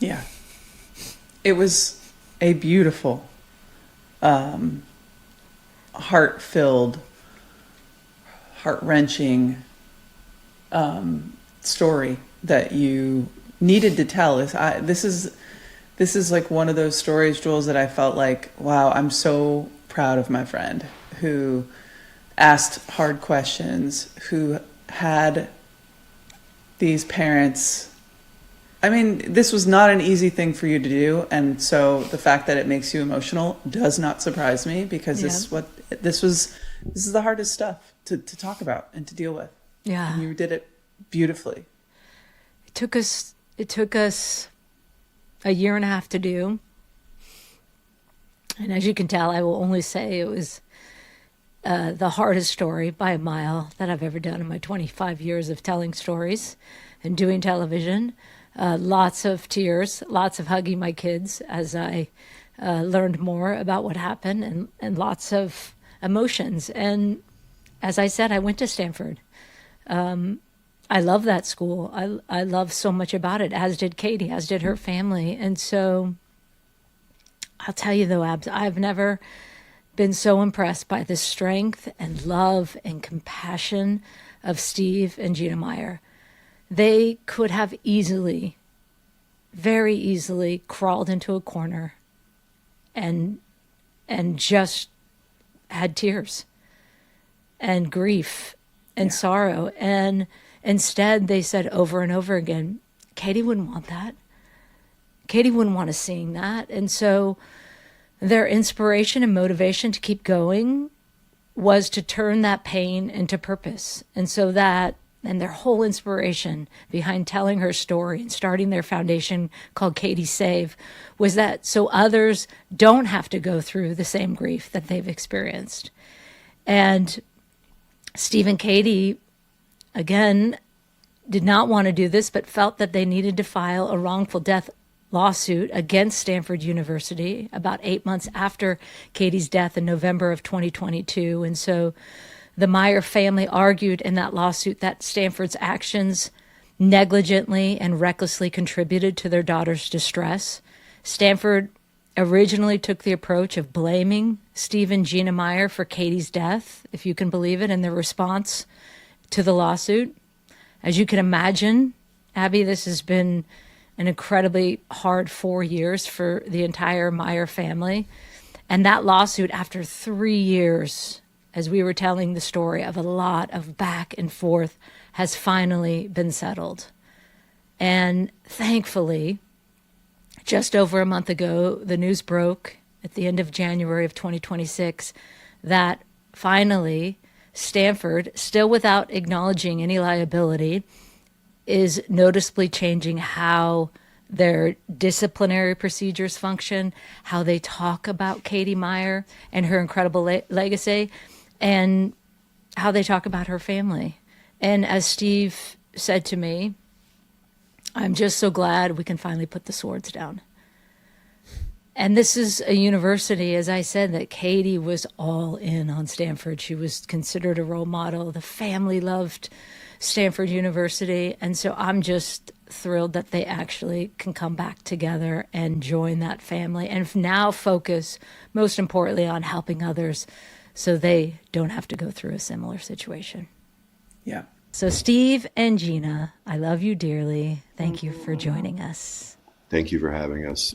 Yeah. It was a beautiful, heart-filled, heart-wrenching story that you needed to tell. This is like one of those stories, Jules, that I felt like, wow, I'm so proud of my friend who asked hard questions, who had these parents. I mean, this was not an easy thing for you to do, and so the fact that it makes you emotional does not surprise me, because this is the hardest stuff to talk about and to deal with. Yeah. And you did it beautifully. It took us a year and a half to do. And as you can tell, I will only say it was the hardest story by a mile that I've ever done in my 25 years of telling stories and doing television. Lots of tears, lots of hugging my kids as I learned more about what happened, and lots of emotions. And as I said, I went to Stanford. I love that school. I love so much about it, as did Katie, as did her family. And so I'll tell you though, Abs, I've never been so impressed by the strength and love and compassion of Steve and Gina Meyer. They could have easily, very easily, crawled into a corner and just had tears and grief and sorrow. And instead, they said over and over again, Katie wouldn't want that. Katie wouldn't want us seeing that. And so their inspiration and motivation to keep going was to turn that pain into purpose. And so that, and their whole inspiration behind telling her story and starting their foundation called Katie Save was that so others don't have to go through the same grief that they've experienced. And Steve and Katie, again, did not want to do this, but felt that they needed to file a wrongful death lawsuit against Stanford University about 8 months after Katie's death in November of 2022. And so the Meyer family argued in that lawsuit that Stanford's actions negligently and recklessly contributed to their daughter's distress. Stanford originally took the approach of blaming Steve and Gina Meyer for Katie's death, if you can believe it, in their response to the lawsuit. As you can imagine, Abby, this has been an incredibly hard 4 years for the entire Meyer family. And that lawsuit, after 3 years, as we were telling the story of a lot of back and forth, has finally been settled. And thankfully, just over a month ago, the news broke at the end of January of 2026 that finally Stanford, still without acknowledging any liability, is noticeably changing how their disciplinary procedures function, how they talk about Katie Meyer and her incredible legacy, and how they talk about her family. And as Steve said to me, I'm just so glad we can finally put the swords down. And this is a university, as I said, that Katie was all in on Stanford. She was considered a role model. The family loved Stanford University. And so I'm just thrilled that they actually can come back together and join that family and now focus, most importantly, on helping others so they don't have to go through a similar situation. Yeah. So Steve and Gina, I love you dearly. Thank you for joining us. Thank you for having us.